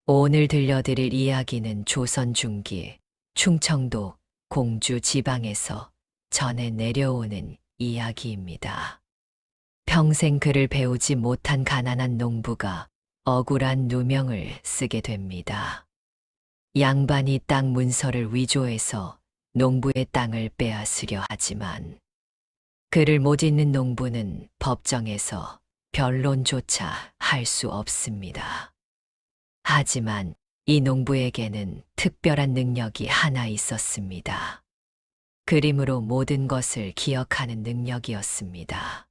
오늘 들려드릴 이야기는 조선 중기 충청도 공주 지방에서 전해 내려오는 이야기입니다. 평생 글을 배우지 못한 가난한 농부가 억울한 누명을 쓰게 됩니다. 양반이 땅 문서를 위조해서 농부의 땅을 빼앗으려 하지만 글을 못 읽는 농부는 법정에서 변론조차 할 수 없습니다. 하지만 이 농부에게는 특별한 능력이 하나 있었습니다. 그림으로 모든 것을 기억하는 능력이었습니다.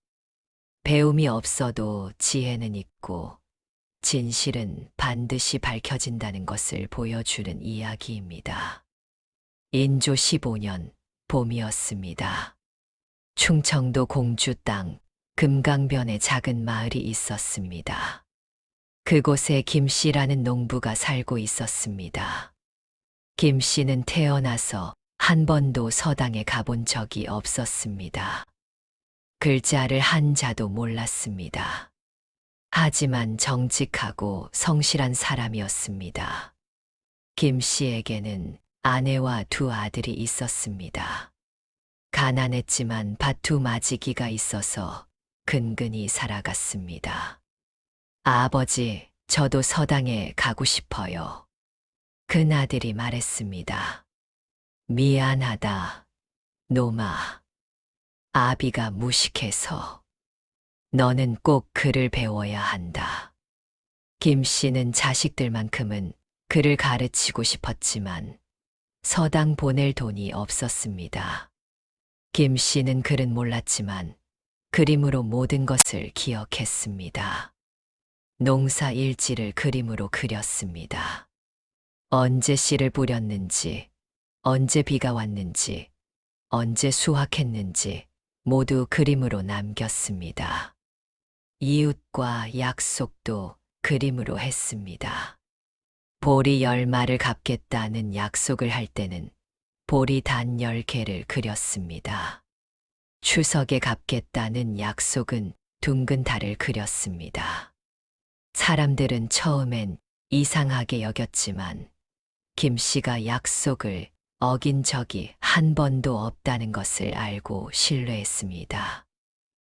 배움이 없어도 지혜는 있고 진실은 반드시 밝혀진다는 것을 보여주는 이야기입니다. 인조 15년 봄이었습니다. 충청도 공주 땅 금강변에 작은 마을이 있었습니다. 그곳에 김씨라는 농부가 살고 있었습니다. 김씨는 태어나서 한 번도 서당에 가본 적이 없었습니다. 글자를 한자도 몰랐습니다. 하지만 정직하고 성실한 사람이었습니다. 김씨에게는 아내와 두 아들이 있었습니다. 가난했지만 밭두마지기가 있어서 근근히 살아갔습니다. 아버지, 저도 서당에 가고 싶어요. 큰아들이 말했습니다. 미안하다, 노마. 아비가 무식해서 너는 꼭 글을 배워야 한다. 김씨는 자식들만큼은 글을 가르치고 싶었지만 서당 보낼 돈이 없었습니다. 김씨는 글은 몰랐지만 그림으로 모든 것을 기억했습니다. 농사 일지를 그림으로 그렸습니다. 언제 씨를 뿌렸는지, 언제 비가 왔는지, 언제 수확했는지 모두 그림으로 남겼습니다. 이웃과 약속도 그림으로 했습니다. 보리 10마를 갚겠다는 약속을 할 때는 보리 단 10개를 그렸습니다. 추석에 갚겠다는 약속은 둥근 달을 그렸습니다. 사람들은 처음엔 이상하게 여겼지만 김씨가 약속을 어긴 적이 한 번도 없다는 것을 알고 신뢰했습니다.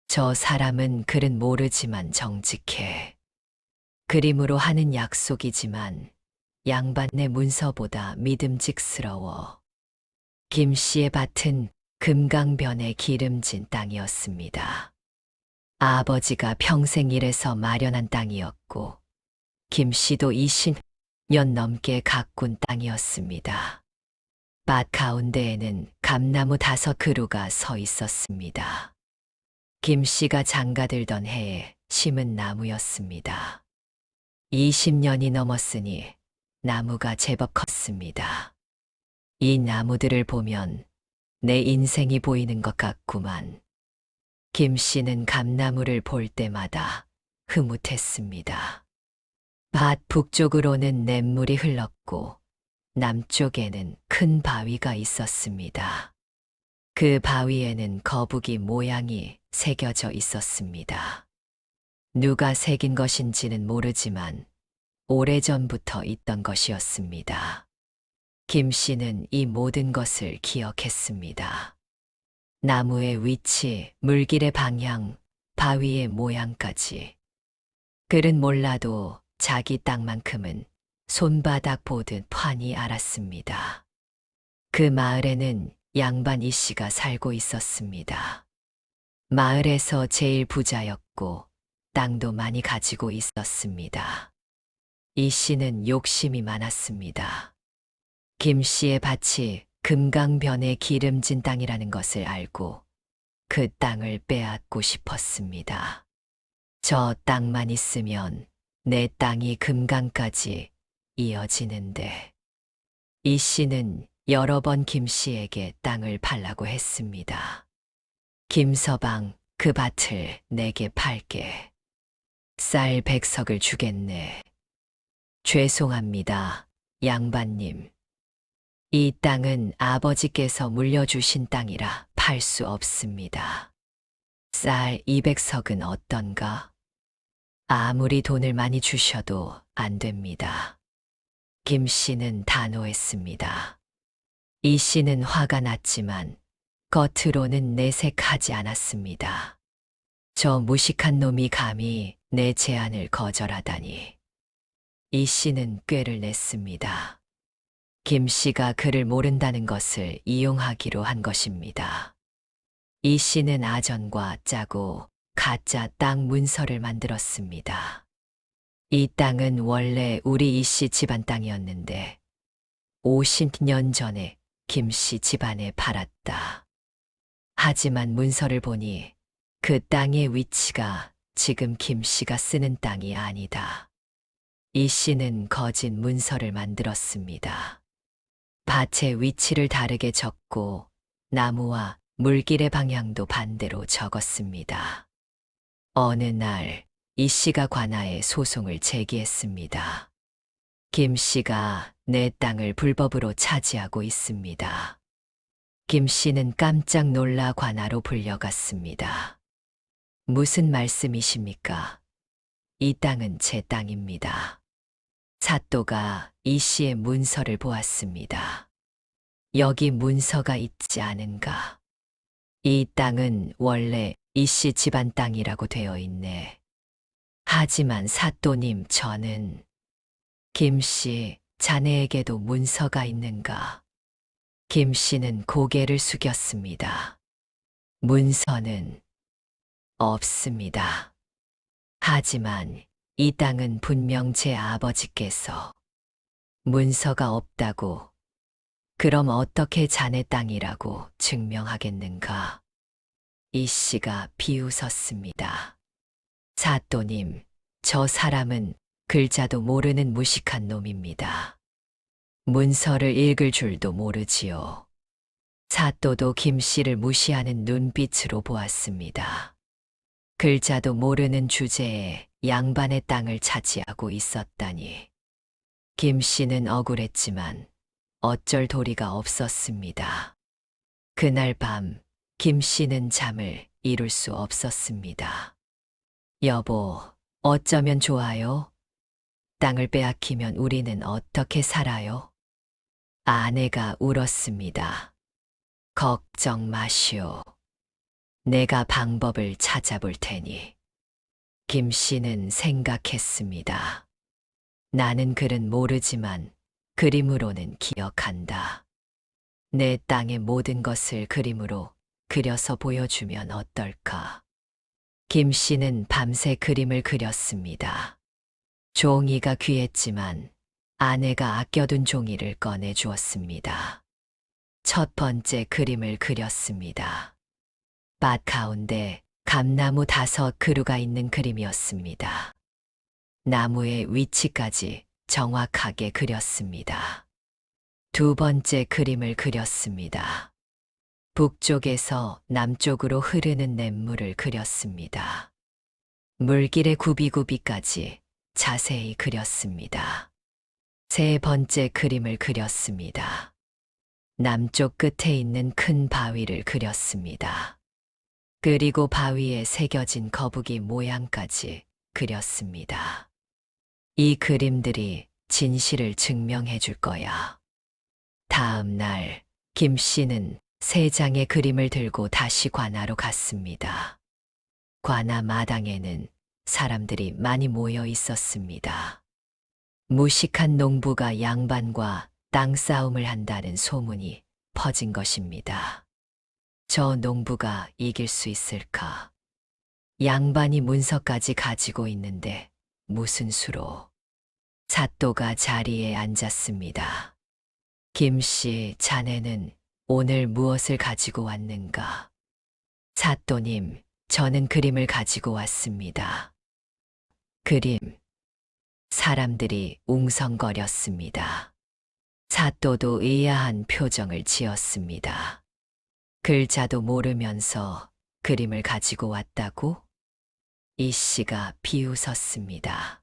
저 사람은 글은 모르지만 정직해. 그림으로 하는 약속이지만 양반네 문서보다 믿음직스러워. 김씨의 밭은 금강변의 기름진 땅이었습니다. 아버지가 평생 일해서 마련한 땅이었고 김씨도 20년 넘게 가꾼 땅이었습니다. 밭 가운데에는 감나무 5그루가 서 있었습니다. 김씨가 장가들던 해에 심은 나무였습니다. 20년이 넘었으니 나무가 제법 컸습니다. 이 나무들을 보면 내 인생이 보이는 것 같구만. 김씨는 감나무를 볼 때마다 흐뭇했습니다. 밭 북쪽으로는 냇물이 흘렀고 남쪽에는 큰 바위가 있었습니다. 그 바위에는 거북이 모양이 새겨져 있었습니다. 누가 새긴 것인지는 모르지만 오래전부터 있던 것이었습니다. 김씨는 이 모든 것을 기억했습니다. 나무의 위치, 물길의 방향, 바위의 모양까지. 글은 몰라도 자기 땅만큼은 손바닥 보듯 훤히 알았습니다. 그 마을에는 양반 이씨가 살고 있었습니다. 마을에서 제일 부자였고 땅도 많이 가지고 있었습니다. 이씨는 욕심이 많았습니다. 김씨의 밭이 금강변의 기름진 땅이라는 것을 알고 그 땅을 빼앗고 싶었습니다. 저 땅만 있으면 내 땅이 금강까지 이어지는데. 이 씨는 여러 번 김씨에게 땅을 팔라고 했습니다. 김서방, 그 밭을 내게 팔게. 쌀 100석을 주겠네. 죄송합니다, 양반님. 이 땅은 아버지께서 물려주신 땅이라 팔 수 없습니다. 쌀 200석은 어떤가? 아무리 돈을 많이 주셔도 안 됩니다. 김 씨는 단호했습니다. 이 씨는 화가 났지만 겉으로는 내색하지 않았습니다. 저 무식한 놈이 감히 내 제안을 거절하다니. 이 씨는 꾀를 냈습니다. 김 씨가 그를 모른다는 것을 이용하기로 한 것입니다. 이 씨는 아전과 짜고 가짜 땅 문서를 만들었습니다. 이 땅은 원래 우리 이 씨 집안 땅이었는데 50년 전에 김 씨 집안에 팔았다. 하지만 문서를 보니 그 땅의 위치가 지금 김 씨가 쓰는 땅이 아니다. 이 씨는 거짓 문서를 만들었습니다. 밭의 위치를 다르게 적고 나무와 물길의 방향도 반대로 적었습니다. 어느 날 이 씨가 관아에 소송을 제기했습니다. 김 씨가 내 땅을 불법으로 차지하고 있습니다. 김 씨는 깜짝 놀라 관아로 불려갔습니다. 무슨 말씀이십니까? 이 땅은 제 땅입니다. 사또가 이 씨의 문서를 보았습니다. 여기 문서가 있지 않은가? 이 땅은 원래 이 씨 집안 땅이라고 되어 있네. 하지만 사또님, 저는 김 씨, 자네에게도 문서가 있는가? 김 씨는 고개를 숙였습니다. 문서는 없습니다. 하지만 이 땅은 분명 제 아버지께서 문서가 없다고, 그럼 어떻게 자네 땅이라고 증명하겠는가? 이 씨가 비웃었습니다. 사또님, 저 사람은 글자도 모르는 무식한 놈입니다. 문서를 읽을 줄도 모르지요. 사또도 김 씨를 무시하는 눈빛으로 보았습니다. 글자도 모르는 주제에 양반의 땅을 차지하고 있었다니. 김 씨는 억울했지만 어쩔 도리가 없었습니다. 그날 밤 김 씨는 잠을 이룰 수 없었습니다. 여보, 어쩌면 좋아요? 땅을 빼앗기면 우리는 어떻게 살아요? 아내가 울었습니다. 걱정 마시오. 내가 방법을 찾아볼 테니. 김 씨는 생각했습니다. 나는 글은 모르지만 그림으로는 기억한다. 내 땅의 모든 것을 그림으로 그려서 보여주면 어떨까? 김 씨는 밤새 그림을 그렸습니다. 종이가 귀했지만 아내가 아껴둔 종이를 꺼내 주었습니다. 첫 번째 그림을 그렸습니다. 밭 가운데 감나무 5그루가 있는 그림이었습니다. 나무의 위치까지 정확하게 그렸습니다. 두 번째 그림을 그렸습니다. 북쪽에서 남쪽으로 흐르는 냇물을 그렸습니다. 물길의 굽이굽이까지 자세히 그렸습니다. 세 번째 그림을 그렸습니다. 남쪽 끝에 있는 큰 바위를 그렸습니다. 그리고 바위에 새겨진 거북이 모양까지 그렸습니다. 이 그림들이 진실을 증명해 줄 거야. 다음 날 김 씨는 3장의 그림을 들고 다시 관아로 갔습니다. 관아 마당에는 사람들이 많이 모여 있었습니다. 무식한 농부가 양반과 땅 싸움을 한다는 소문이 퍼진 것입니다. 저 농부가 이길 수 있을까? 양반이 문서까지 가지고 있는데 무슨 수로? 사또가 자리에 앉았습니다. 김 씨, 자네는 오늘 무엇을 가지고 왔는가? 사또님, 저는 그림을 가지고 왔습니다. 그림. 사람들이 웅성거렸습니다. 사또도 의아한 표정을 지었습니다. 글자도 모르면서 그림을 가지고 왔다고? 이 씨가 비웃었습니다.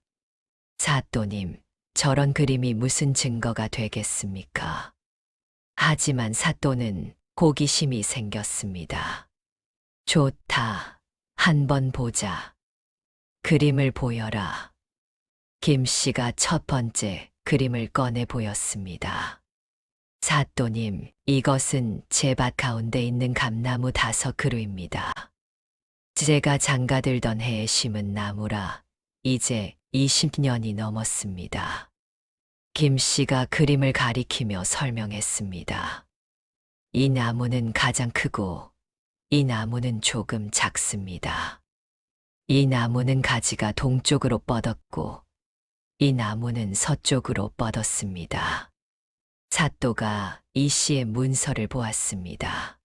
사또님, 저런 그림이 무슨 증거가 되겠습니까? 하지만 사또는 호기심이 생겼습니다. 좋다. 한번 보자. 그림을 보여라. 김 씨가 첫 번째 그림을 꺼내 보였습니다. 사또님, 이것은 제 밭 가운데 있는 감나무 5그루입니다. 제가 장가들던 해에 심은 나무라 이제 20년이 넘었습니다. 김 씨가 그림을 가리키며 설명했습니다. 이 나무는 가장 크고 이 나무는 조금 작습니다. 이 나무는 가지가 동쪽으로 뻗었고 이 나무는 서쪽으로 뻗었습니다. 사또가 이 씨의 문서를 보았습니다.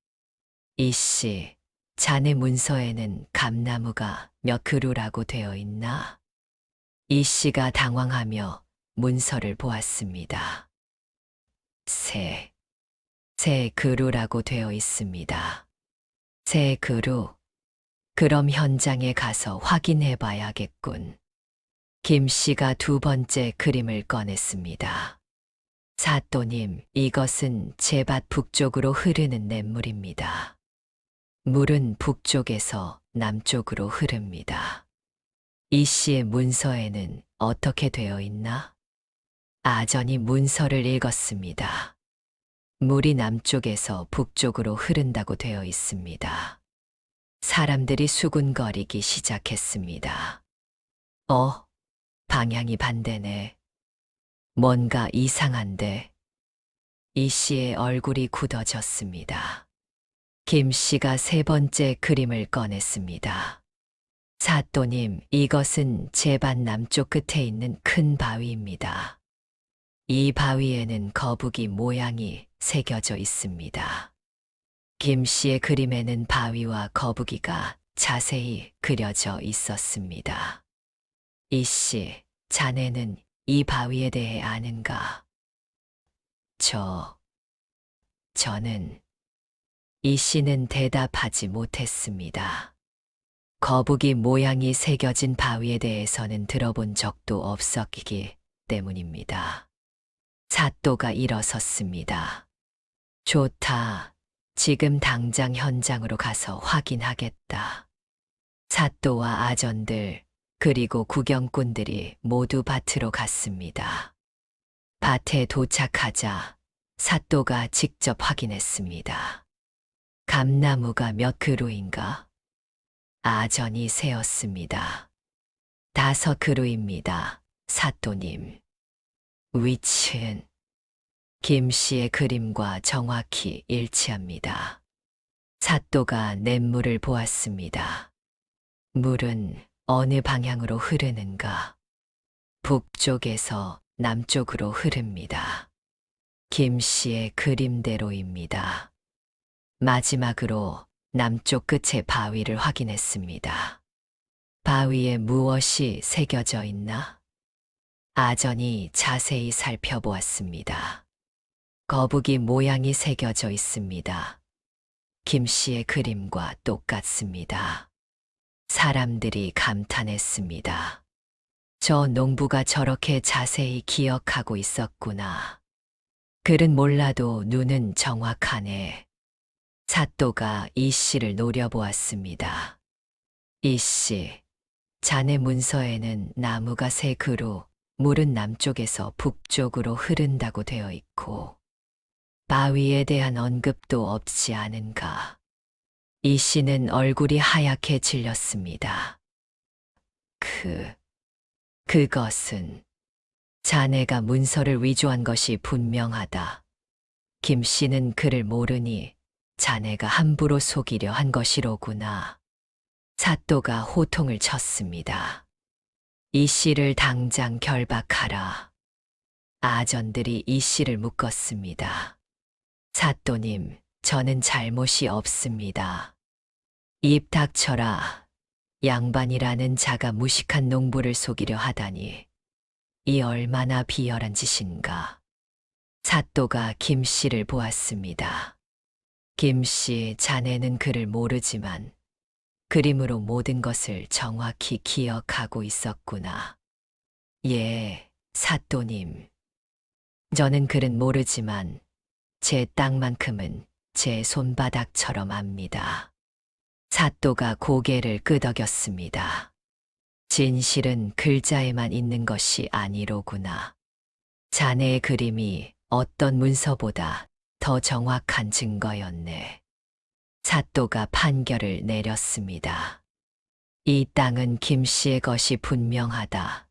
이 씨, 자네 문서에는 감나무가 몇 그루라고 되어 있나? 이 씨가 당황하며 문서를 보았습니다. 세 그루라고 되어 있습니다. 3그루. 그럼 현장에 가서 확인해 봐야겠군. 김 씨가 2번째 그림을 꺼냈습니다. 사또님, 이것은 제 밭 북쪽으로 흐르는 냇물입니다. 물은 북쪽에서 남쪽으로 흐릅니다. 이 씨의 문서에는 어떻게 되어 있나? 아전이 문서를 읽었습니다. 물이 남쪽에서 북쪽으로 흐른다고 되어 있습니다. 사람들이 수군거리기 시작했습니다. 방향이 반대네. 뭔가 이상한데. 이 씨의 얼굴이 굳어졌습니다. 김 씨가 3번째 그림을 꺼냈습니다. 사또님, 이것은 제 밭 남쪽 끝에 있는 큰 바위입니다. 이 바위에는 거북이 모양이 새겨져 있습니다. 김 씨의 그림에는 바위와 거북이가 자세히 그려져 있었습니다. 이 씨, 자네는 이 바위에 대해 아는가? 저는 이 씨는 대답하지 못했습니다. 거북이 모양이 새겨진 바위에 대해서는 들어본 적도 없었기 때문입니다. 사또가 일어섰습니다. 좋다. 지금 당장 현장으로 가서 확인하겠다. 사또와 아전들 그리고 구경꾼들이 모두 밭으로 갔습니다. 밭에 도착하자 사또가 직접 확인했습니다. 감나무가 몇 그루인가? 아전이 세었습니다. 5그루입니다, 사또님. 위치는 김 씨의 그림과 정확히 일치합니다. 사또가 냇물을 보았습니다. 물은 어느 방향으로 흐르는가? 북쪽에서 남쪽으로 흐릅니다. 김 씨의 그림대로입니다. 마지막으로 남쪽 끝의 바위를 확인했습니다. 바위에 무엇이 새겨져 있나? 아전이 자세히 살펴보았습니다. 거북이 모양이 새겨져 있습니다. 김 씨의 그림과 똑같습니다. 사람들이 감탄했습니다. 저 농부가 저렇게 자세히 기억하고 있었구나. 글은 몰라도 눈은 정확하네. 사또가 이 씨를 노려보았습니다. 이 씨, 자네 문서에는 나무가 3그루, 물은 남쪽에서 북쪽으로 흐른다고 되어 있고 바위에 대한 언급도 없지 않은가. 이 씨는 얼굴이 하얗게 질렸습니다. 그것은 자네가 문서를 위조한 것이 분명하다. 김 씨는 그를 모르니 자네가 함부로 속이려 한 것이로구나. 사또가 호통을 쳤습니다. 이 씨를 당장 결박하라. 아전들이 이 씨를 묶었습니다. 사또님, 저는 잘못이 없습니다. 입 닥쳐라. 양반이라는 자가 무식한 농부를 속이려 하다니. 이 얼마나 비열한 짓인가. 사또가 김 씨를 보았습니다. 김 씨, 자네는 그를 모르지만 그림으로 모든 것을 정확히 기억하고 있었구나. 예, 사또님. 저는 글은 모르지만 제 땅만큼은 제 손바닥처럼 압니다. 사또가 고개를 끄덕였습니다. 진실은 글자에만 있는 것이 아니로구나. 자네의 그림이 어떤 문서보다 더 정확한 증거였네. 사또가 판결을 내렸습니다. 이 땅은 김 씨의 것이 분명하다.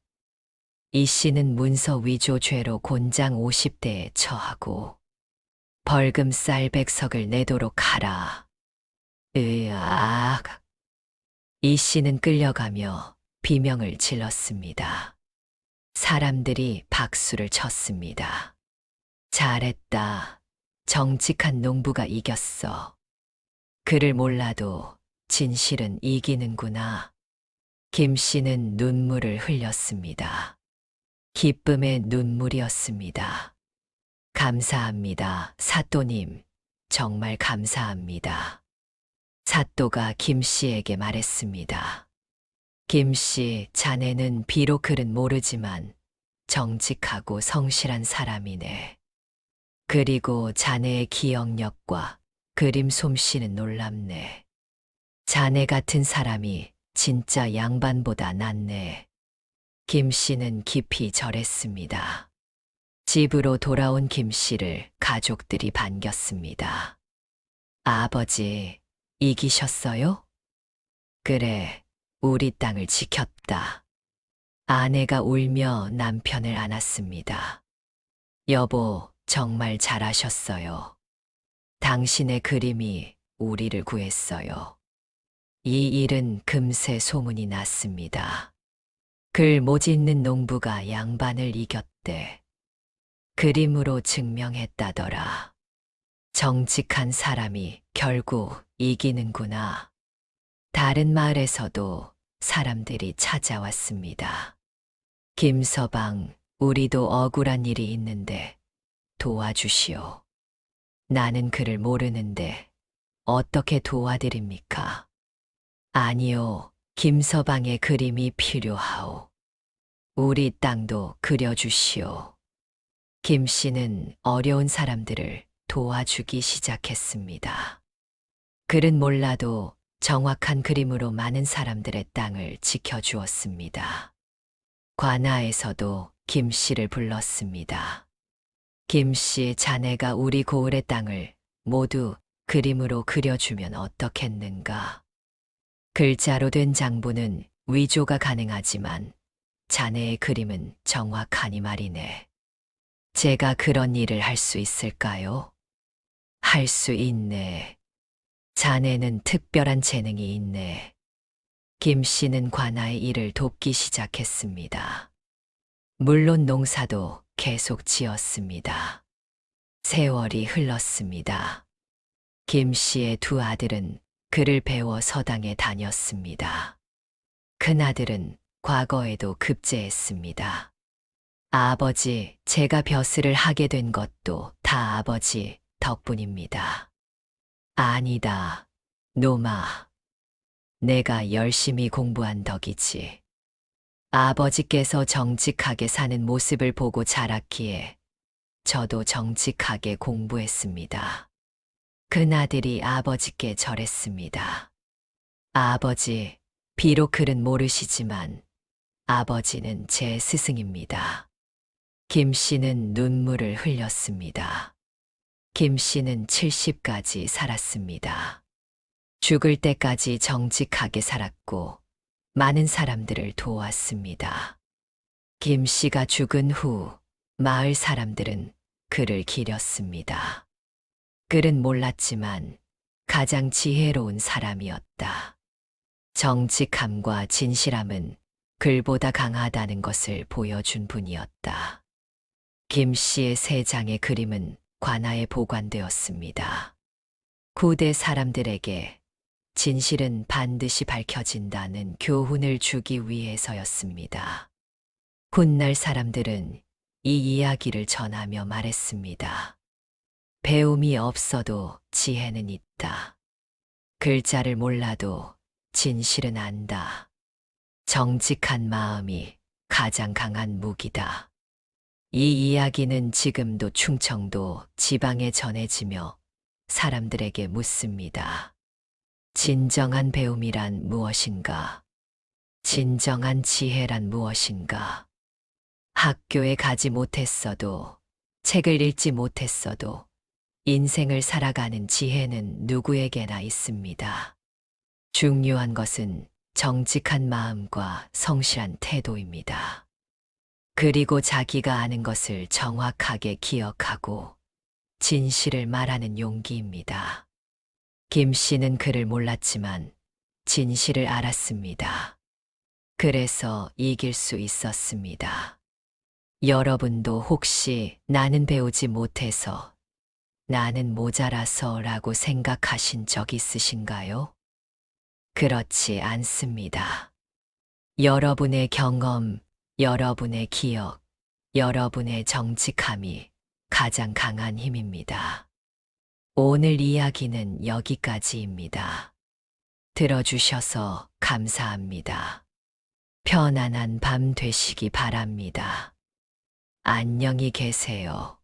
이 씨는 문서 위조 죄로 곤장 50대에 처하고 벌금 쌀 100석을 내도록 하라. 으악. 이 씨는 끌려가며 비명을 질렀습니다. 사람들이 박수를 쳤습니다. 잘했다. 정직한 농부가 이겼어. 그를 몰라도 진실은 이기는구나. 김 씨는 눈물을 흘렸습니다. 기쁨의 눈물이었습니다. 감사합니다, 사또님. 정말 감사합니다. 사또가 김 씨에게 말했습니다. 김 씨, 자네는 비록 글은 모르지만 정직하고 성실한 사람이네. 그리고 자네의 기억력과 그림 솜씨는 놀랍네. 자네 같은 사람이 진짜 양반보다 낫네. 김 씨는 깊이 절했습니다. 집으로 돌아온 김 씨를 가족들이 반겼습니다. 아버지, 이기셨어요? 그래, 우리 땅을 지켰다. 아내가 울며 남편을 안았습니다. 여보, 정말 잘하셨어요. 당신의 그림이 우리를 구했어요. 이 일은 금세 소문이 났습니다. 글 못 읽는 농부가 양반을 이겼대. 그림으로 증명했다더라. 정직한 사람이 결국 이기는구나. 다른 마을에서도 사람들이 찾아왔습니다. 김서방, 우리도 억울한 일이 있는데 도와주시오. 나는 그를 모르는데 어떻게 도와드립니까? 아니요, 김서방의 그림이 필요하오. 우리 땅도 그려주시오. 김 씨는 어려운 사람들을 도와주기 시작했습니다. 글은 몰라도 정확한 그림으로 많은 사람들의 땅을 지켜주었습니다. 관아에서도 김 씨를 불렀습니다. 김 씨, 자네가 우리 고을의 땅을 모두 그림으로 그려주면 어떻겠는가? 글자로 된 장부는 위조가 가능하지만 자네의 그림은 정확하니 말이네. 제가 그런 일을 할 수 있을까요? 할 수 있네. 자네는 특별한 재능이 있네. 김 씨는 관아의 일을 돕기 시작했습니다. 물론 농사도 계속 지었습니다. 세월이 흘렀습니다. 김 씨의 두 아들은 글을 배워 서당에 다녔습니다. 큰아들은 과거에도 급제했습니다. 아버지, 제가 벼슬을 하게 된 것도 다 아버지 덕분입니다. 아니다, 노마. 내가 열심히 공부한 덕이지. 아버지께서 정직하게 사는 모습을 보고 자랐기에 저도 정직하게 공부했습니다. 큰아들이 아버지께 절했습니다. 아버지, 비록 글은 모르시지만 아버지는 제 스승입니다. 김 씨는 눈물을 흘렸습니다. 김 씨는 70까지 살았습니다. 죽을 때까지 정직하게 살았고 많은 사람들을 도왔습니다. 김 씨가 죽은 후 마을 사람들은 그를 기렸습니다. 글은 몰랐지만 가장 지혜로운 사람이었다. 정직함과 진실함은 글보다 강하다는 것을 보여준 분이었다. 김 씨의 세 장의 그림은 관아에 보관되었습니다. 후대 사람들에게 진실은 반드시 밝혀진다는 교훈을 주기 위해서였습니다. 훗날 사람들은 이 이야기를 전하며 말했습니다. 배움이 없어도 지혜는 있다. 글자를 몰라도 진실은 안다. 정직한 마음이 가장 강한 무기다. 이 이야기는 지금도 충청도 지방에 전해지며 사람들에게 묻습니다. 진정한 배움이란 무엇인가? 진정한 지혜란 무엇인가? 학교에 가지 못했어도, 책을 읽지 못했어도, 인생을 살아가는 지혜는 누구에게나 있습니다. 중요한 것은 정직한 마음과 성실한 태도입니다. 그리고 자기가 아는 것을 정확하게 기억하고 진실을 말하는 용기입니다. 김 씨는 그를 몰랐지만 진실을 알았습니다. 그래서 이길 수 있었습니다. 여러분도 혹시 나는 배우지 못해서, 나는 모자라서 라고 생각하신 적 있으신가요? 그렇지 않습니다. 여러분의 경험, 여러분의 기억, 여러분의 정직함이 가장 강한 힘입니다. 오늘 이야기는 여기까지입니다. 들어주셔서 감사합니다. 편안한 밤 되시기 바랍니다. 안녕히 계세요.